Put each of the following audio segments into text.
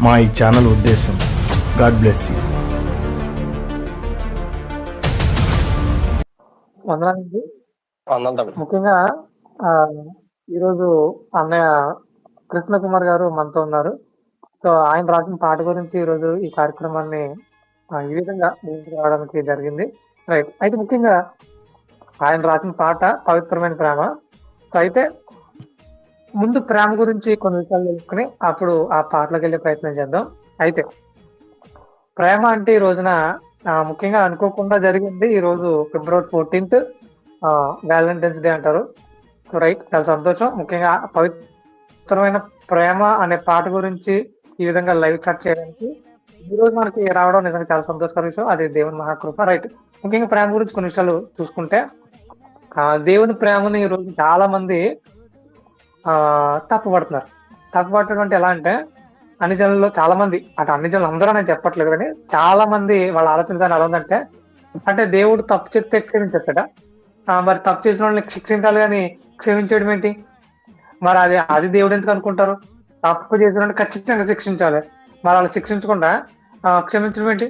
మా ఈ ఛానల్ ఉద్దేశం. God bless you. వందనాలండి. వందనాలు. ముఖ్యంగా ఈరోజు అన్నయ్య కృష్ణ కుమార్ గారు మనతో ఉన్నారు. సో ఆయన రాసిన పాట గురించి ఈరోజు ఈ కార్యక్రమాన్ని ఈ విధంగా ముందుకు రావడానికి జరిగింది. రైట్. అయితే ముఖ్యంగా ఆయన రాసిన పాట పవిత్రమైన ప్రేమ. సో అయితే ముందు ప్రేమ గురించి కొన్ని విషయాలు తెలుసుకుని అప్పుడు ఆ పాటలోకి వెళ్ళే ప్రయత్నం చేద్దాం. అయితే ప్రేమ అంటే ఈ రోజున ముఖ్యంగా అనుకోకుండా జరిగింది. ఈ రోజు ఫిబ్రవరి 14th వ్యాలంటైన్స్ డే అంటారు. సో రైట్, చాలా సంతోషం. ముఖ్యంగా పవిత్రమైన ప్రేమ అనే పాట గురించి ఈ విధంగా లైవ్ చాట్ చేయడానికి ఈ రోజు మనకి రావడం నిజంగా చాలా సంతోషకర విషయం. అది దేవుని మహాకృప. రైట్. ముఖ్యంగా ప్రేమ గురించి కొన్ని విషయాలు చూసుకుంటే దేవుని ప్రేమని ఈ రోజు చాలా మంది తప్పుపడుతున్నారు. తప్పుపట్టడం అంటే ఎలా అంటే అన్ని జనుల్లో చాలా మంది, అంటే అన్ని జనులు అందరూ నేను చెప్పట్లేదు, కానీ చాలా మంది వాళ్ళ ఆలోచన దాని ఎలా ఉందంటే, అంటే దేవుడు తప్పు చేస్తే క్షమించేస్తాడా, మరి తప్పు చేసిన వాళ్ళని శిక్షించాలి కానీ క్షమించడం ఏంటి, మరి అది దేవుడు ఎందుకు అనుకుంటారు? తప్పు చేసిన వాళ్ళని ఖచ్చితంగా శిక్షించాలి, మరి వాళ్ళు శిక్షించకుండా క్షమించడం ఏంటి,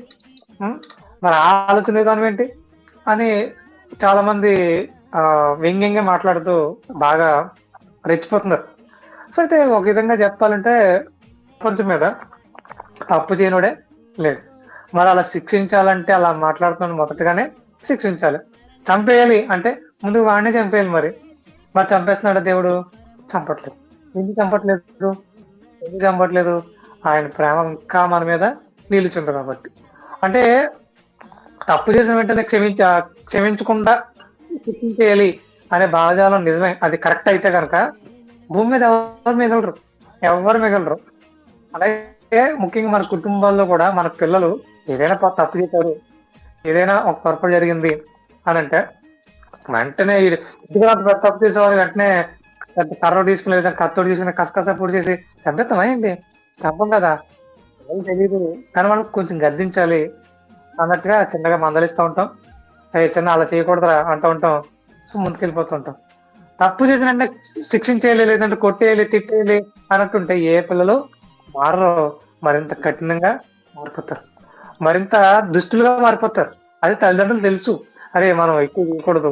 మరి ఆలోచన విధానం ఏంటి అని చాలా మంది వ్యంగ్యంగా మాట్లాడుతూ బాగా రెచ్చిపోతున్నారు. సో అయితే ఒక విధంగా చెప్పాలంటే ప్రపంచం మీద తప్పు చేయనుడే లేదు. మరి అలా శిక్షించాలంటే అలా మాట్లాడుతున్నాను, మొదటగానే శిక్షించాలి. చంపేయాలి అంటే ముందు వాడినే చంపేయాలి. మరి చంపేస్తున్నాడు దేవుడు? చంపట్లేదు. ఎందుకు చంపట్లేదు? ఆయన ప్రేమ ఇంకా మన మీద నిలుచుంది కాబట్టి. అంటే తప్పు చేసిన వెంటనే క్షమించకుండా శిక్షించేయాలి అనే భావజాలం నిజమే, అది కరెక్ట్ అయితే కనుక భూమి మీద ఎవరు మిగలరు. అలాగే ముఖ్యంగా మన కుటుంబాల్లో కూడా మన పిల్లలు ఏదైనా తప్పు చేశారు, ఏదైనా ఒక పొరపాటు జరిగింది అని అంటే వెంటనే తప్పు చేసేవారు వెంటనే కర్ర తీసుకుని లేదా కత్తోడు తీసుకుని కసకస పొడి చేసి చంపేస్తామా ఏంటి? చంపం కదా, ఏం తెలియదు. కానీ మనం కొంచెం గద్దించాలి అన్నట్టుగా చిన్నగా మందలిస్తూ ఉంటాం. చిన్న అలా చేయకూడదురా అంటూ ఉంటాం. సో ముందుకెళ్ళిపోతుంటాం. తప్పు చేసిన శిక్షించేయాలి, లేదంటే కొట్టేయాలి, తిట్టేయాలి అన్నట్టుంటే ఏ పిల్లలు మారో మరింత కఠినంగా మారిపోతారు, మరింత దుష్టులుగా మారిపోతారు. అది తల్లిదండ్రులు తెలుసు, అరే మనం ఎక్కువ చేయకూడదు,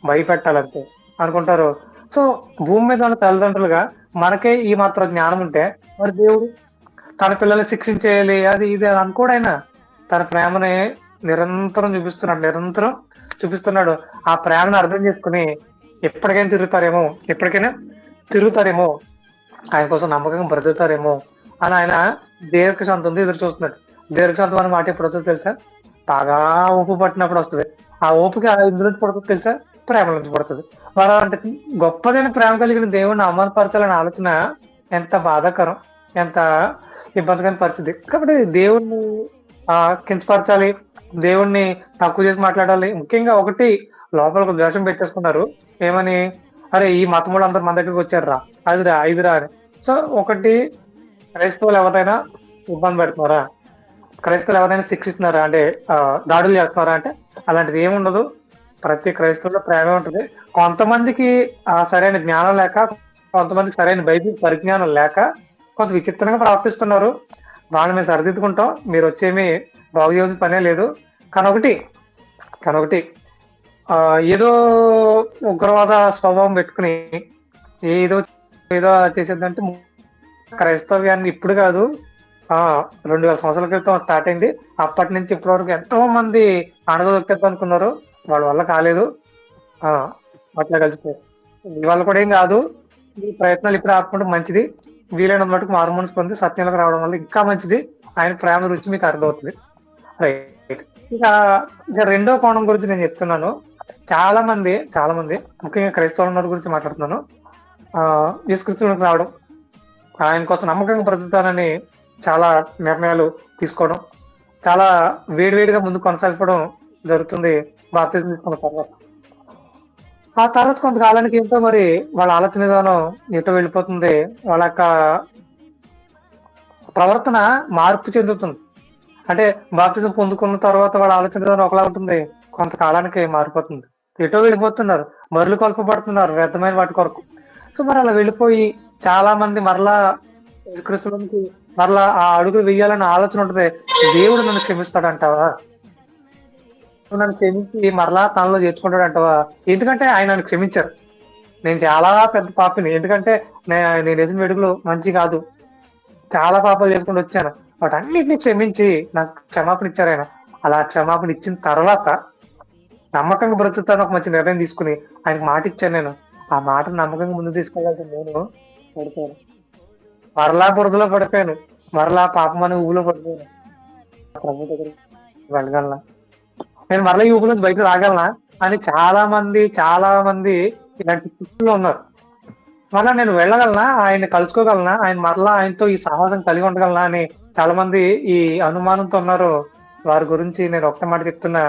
భయపెట్టాలంటే అనుకుంటారు. సో భూమి మీద ఉన్న తల్లిదండ్రులుగా మనకే ఈ మాత్రం జ్ఞానం ఉంటే మరి దేవుడు తన పిల్లల్ని శిక్షించేయాలి అది ఇది అనుకోడైనా తన ప్రేమని నిరంతరం చూపిస్తున్నాడు. ఆ ప్రేమను అర్థం చేసుకుని ఎప్పటికైనా తిరుగుతారేమో, ఆయన కోసం నమ్మకంగా బ్రతుకుతారేమో అని ఆయన దీర్ఘశాంతంతో ఎదురు చూస్తున్నాడు. దీర్ఘశాంతం అనే మాట ఎప్పుడు వస్తుంది తెలుసా? బాగా ఊపు పట్టినప్పుడు వస్తుంది. ఆ ఊపికి ఇందులో నుంచి పడుతుంది తెలుసా? ప్రేమ నుంచి పడుతుంది. మరి అంటే గొప్పదైన ప్రేమ కలిగిన దేవుడిని అవమానపరచాలనే ఆలోచన ఎంత బాధాకరం, ఎంత ఇబ్బందికరమైన పరిస్థితి. కాబట్టి దేవుణ్ణి కించపరచాలి, దేవుణ్ణి తక్కువ చేసి మాట్లాడాలి. ముఖ్యంగా ఒకటి లోపల ద్వేషం పెట్టేసుకున్నారు. ఏమని? అరే ఈ మతములు అందరు మన దగ్గరికి వచ్చారు రా ఇదిరా అని. సో ఒకటి, క్రైస్తవులు ఎవరైనా ఇబ్బంది పెడుతున్నారా, క్రైస్తవులు ఎవరైనా శిక్షిస్తున్నారా అంటే దాడులు చేస్తున్నారా అంటే అలాంటిది ఏముండదు. ప్రతి క్రైస్తవుల్లో ప్రేమే ఉంటుంది. కొంతమందికి సరైన జ్ఞానం లేక, కొంతమందికి సరైన బైబిల్ పరిజ్ఞానం లేక కొంత విచిత్రంగా ప్రవర్తిస్తున్నారు. వాళ్ళని మేము సరిదిద్దుకుంటాం, మీరు వచ్చేమి బాగు చేయాల్సిన పనే లేదు. కనొకటి ఏదో ఉగ్రవాద స్వభావం పెట్టుకుని ఏదో చేసేద్దంటే క్రైస్తవ్యాన్ని ఇప్పుడు కాదు 2000 సంవత్సరాల క్రితం స్టార్ట్ అయింది. అప్పటి నుంచి ఇప్పటి వరకు ఎంతో మంది అణగదొక్కేద్దాం అనుకున్నారు, వాళ్ళ వల్ల కాలేదు, అట్లా కలిసిపోయారు. ఇవాళ కూడా ఏం కాదు, ఈ ప్రయత్నాలు ఇప్పుడు ఆపుకుంటే మంచిది. వీలైనంత మటుకు మారుమనసు పొంది సత్యంలోకి రావడం వల్ల ఇంకా మంచిది. ఆయన ప్రేమ రుచి మీకు అర్థమవుతుంది. రైట్. ఇక రెండో కోణం గురించి నేను చెప్తున్నాను. చాలా మంది ముఖ్యంగా క్రైస్తవుల గురించి మాట్లాడుతున్నాను. యేసుక్రీస్తులోకి రావడం, ఆయన కోసం నమ్మకంగా బ్రతుకుతానని చాలా నిర్ణయాలు తీసుకోవడం, చాలా వేడివేడిగా ముందు కొనసాగిపోవడం జరుగుతుంది బాప్తిజం తీసుకున్న తర్వాత. ఆ తర్వాత కొంతకాలానికి ఏంటో మరి వాళ్ళ ఆలోచన విధానం ఎటో వెళ్ళిపోతుంది, వాళ్ళ యొక్క ప్రవర్తన మార్పు చెందుతుంది. అంటే బాప్తిజం పొందుకున్న తర్వాత వాళ్ళ ఆలోచన విధానం ఒకలా ఉంటుంది, కొంతకాలానికి మారిపోతుంది, ఎటో వెళ్ళిపోతున్నారు, మరులు కొల్పబడుతున్నారు వ్యర్థమైన వాటి కొరకు. సో మరి అలా వెళ్ళిపోయి చాలా మంది మరలా క్రీస్తులోనికి మరలా ఆ అడుగులు వెయ్యాలన్న ఆలోచన ఉంటుంది. దేవుడు నన్ను క్షమిస్తాడంటావా? నువ్వు నన్ను క్షమించి మరలా తనలో చేర్చుకుంటాడంటావా? ఎందుకంటే ఆయన నన్ను క్షమించారు. నేను చాలా పెద్ద పాపిని. ఎందుకంటే నేను వేసిన వెడుగులు మంచి కాదు. చాలా పాపాలు చేసుకుంటూ వచ్చాను. వాటన్నిటిని క్షమించి నాకు క్షమాపణ ఇచ్చారు ఆయన. అలా క్షమాపణ ఇచ్చిన తర్వాత నమ్మకంగా బ్రతుకుతాను ఒక మంచి నిర్ణయం తీసుకుని ఆయనకు మాట ఇచ్చాను నేను. ఆ మాటను నమ్మకంగా ముందు తీసుకెళ్ళాల్సిన నేను పడిపోయాను. మరలా బురదలో పడిపోయాను. మరలా పాపం అనే ఊబిలో పడిపోయాను. ప్రభు దగ్గరికి వెళ్ళగలనా? నేను మరలా ఈ ఊబి నుంచి బయటకు రాగలనా అని చాలా మంది ఇలాంటి స్థితిలో ఉన్నారు. మరలా నేను వెళ్ళగలనా? ఆయన కలుసుకోగలనా? ఆయన మరలా ఆయనతో ఈ సాహసం కలిగి ఉండగలనా అని చాలా మంది ఈ అనుమానంతో ఉన్నారు. వారి గురించి నేను ఒక్క మాట చెప్తున్నా.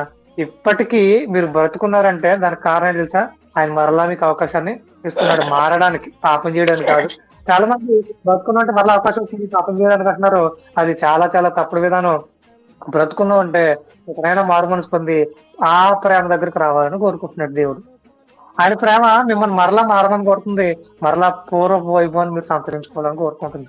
ఇప్పటికీ మీరు బ్రతుకున్నారంటే దానికి కారణం తెలుసా? ఆయన మరలా మీకు అవకాశాన్ని ఇస్తున్నాడు మారడానికి, పాపం చేయడానికి కాదు. చాలా మంది బ్రతుకున్నా మరలా అవకాశం వచ్చింది పాపం చేయడానికి అంటున్నారు. అది చాలా తప్పుడు విధానం. బ్రతుకున్నాం అంటే ఎక్కడైనా మారు మనసు పొంది ఆ ప్రేమ దగ్గరకు రావాలని కోరుకుంటున్నాడు దేవుడు. ఆయన ప్రేమ మిమ్మల్ని మరలా మారమని కోరుతుంది. మరలా పూర్వపు వైభవాన్ని మీరు సంతరించుకోవాలని కోరుకుంటుంది.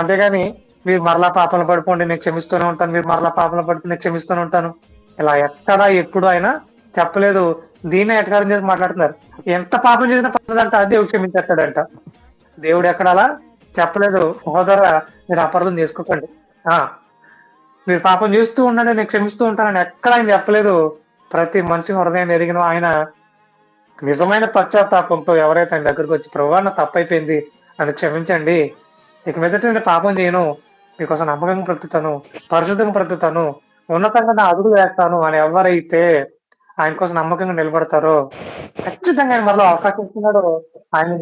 అంతేగాని మీరు మరలా పాపంలో పడిపోండి నేను క్షమిస్తూనే ఉంటాను, మీరు మరలా పాపంలో పడితే నేను క్షమిస్తూనే ఉంటాను, ఇలా ఎక్కడా ఎప్పుడు ఆయన చెప్పలేదు. దీన్నే ఎటకారం చేసి మాట్లాడుతున్నారు. ఎంత పాపం చేసినా పడదంట, దేవుడు క్షమించేస్తాడంట. దేవుడు ఎక్కడ అలా చెప్పలేదు. సహోదర, మీరు అపార్థం చేసుకోకండి. మీరు పాపం చేస్తూ ఉండండి నేను క్షమిస్తూ ఉంటానని ఎక్కడ ఆయన చెప్పలేదు. ప్రతి మనిషి హృదయాన్ని ఎరిగిన ఆయన నిజమైన పశ్చాత్తాపంతో ఎవరైతే ఆయన దగ్గరకు వచ్చి ప్రభువా నా తప్పైపోయింది నన్ను క్షమించండి, ఇక మీదట నేను పాపం చేయను, మీకోసం నమ్మకంగా బ్రతుకుతాను, పరిశుద్ధంగా బ్రతుకుతాను, ఉన్నతంగా నా అడుగు వేస్తాను అని ఎవరైతే ఆయన కోసం నమ్మకంగా నిలబడతారో ఖచ్చితంగా ఆయన మరలా అవకాశం ఇస్తున్నాడు. ఆయన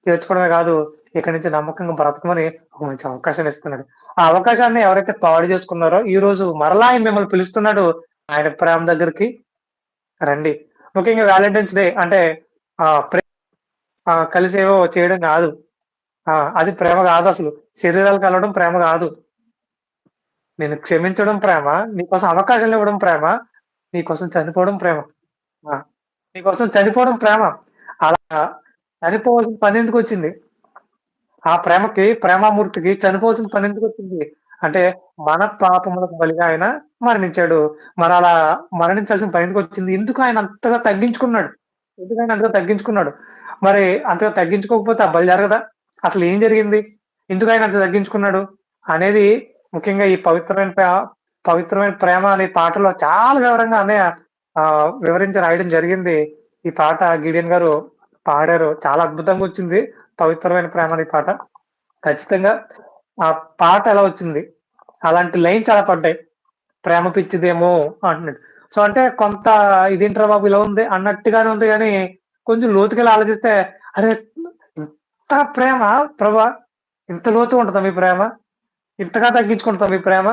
చేర్చుకోవడమే కాదు, ఇక్కడి నుంచి నమ్మకంగా బ్రతకమని ఒక మంచి అవకాశాన్ని ఇస్తున్నాడు. ఆ అవకాశాన్ని ఎవరైతే పాడు చేసుకున్నారో ఈ రోజు మరలా ఆయన మిమ్మల్ని పిలుస్తున్నాడు ఆయన ప్రేమ దగ్గరికి రండి. ముఖ్యంగా వ్యాలంటైన్స్ డే అంటే కలిసి ఏవో చేయడం కాదు. అది ప్రేమ కాదు. అసలు శరీరాలు కలవడం ప్రేమ కాదు. నేను క్షమించడం ప్రేమ, నీకోసం అవకాశాలు ఇవ్వడం ప్రేమ, నీకోసం చనిపోవడం ప్రేమ. నీకోసం చనిపోవడం ప్రేమ. అలా చనిపోవాల్సిన పని ఎందుకు వచ్చింది? ఆ ప్రేమామూర్తికి చనిపోవాల్సిన పని ఎందుకు వచ్చింది అంటే మన పాపములకు బలిగా ఆయన మరణించాడు. మరి అలా మరణించాల్సిన పని ఎందుకు వచ్చింది? ఎందుకు ఆయన అంతగా తగ్గించుకున్నాడు? మరి అంతగా తగ్గించుకోకపోతే ఆ బలి జరగదా? అసలు ఏం జరిగింది? ఎందుకు ఆయన అంత తగ్గించుకున్నాడు అనేది ముఖ్యంగా ఈ పవిత్రమైన ప్రేమ అనే పాటలో చాలా వివరంగా అన్నయ్య వివరించి రాయడం జరిగింది. ఈ పాట గిడియన్ గారు పాడారు. చాలా అద్భుతంగా వచ్చింది పవిత్రమైన ప్రేమ అనే పాట. ఖచ్చితంగా ఆ పాట ఎలా వచ్చింది, అలాంటి లైన్ చాలా పడ్డాయి. ప్రేమ పిచ్చిదేమో అంటున్నాడు. సో అంటే కొంత ఇదేంట్రా బాబు ఇలా ఉంది అన్నట్టుగానే ఉంది, కానీ కొంచెం లోతుకెళ్ళి ఆలోచిస్తే అరే ఇంత ప్రేమ ప్రభా, ఇంత లోతు ఉంటుందా మీ ప్రేమ? ఇంతగా తగ్గించుకుంటుందా మీ ప్రేమ?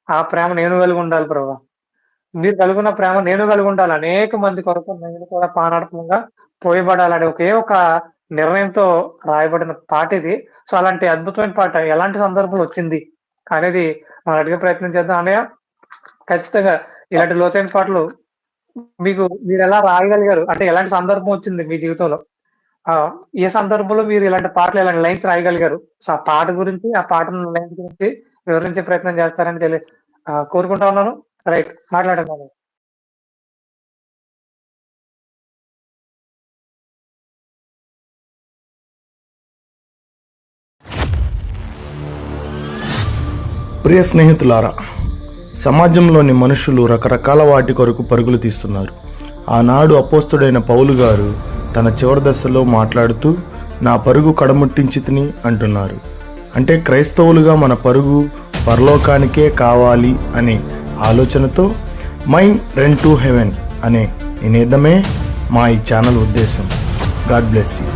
ఆ ప్రేమ నేను కలిగి ఉండాలి ప్రభా, మీరు కలుగున్న ప్రేమ నేను కలిగి ఉండాలి, అనేక మంది కొరకు నేను కూడా పానార్థంగా పోయబడాలని ఒకే ఒక నిర్ణయంతో రాయబడిన పాట ఇది. సో అలాంటి అద్భుతమైన పాట ఎలాంటి సందర్భంలో వచ్చింది అనేది మనం అడిగే ప్రయత్నం చేద్దాం అన్నయ్య. ఖచ్చితంగా ఇలాంటి లోతైన పాటలు మీరు ఎలా రాయగలిగారు అంటే ఎలాంటి సందర్భం వచ్చింది మీ జీవితంలో, ఏ సందర్భంలో మీరు ఇలాంటి పాటలు ఇలాంటి లైన్స్ రాయగలిగారు? సో ఆ పాట గురించి, ఆ పాట లైన్స్ గురించి వివరించే ప్రయత్నం చేస్తారని కోరుకుంటా ఉన్నాను. రైట్, మాట్లాడండి. ప్రియ స్నేహితులారా, సమాజంలోని మనుషులు రకరకాల వాటి కొరకు పరుగులు తీస్తున్నారు. ఆనాడు అపోస్తుడైన పౌలు గారు తన చివరి దశలో మాట్లాడుతూ నా పరుగు కడముట్టించితిని అంటున్నారు. అంటే క్రైస్తవులుగా మన పరుగు పరలోకానికే కావాలి అనే ఆలోచనతో మైండ్ రన్ టు హెవెన్ అనే నినాదమే మా ఈ ఛానల్ ఉద్దేశం. God bless you.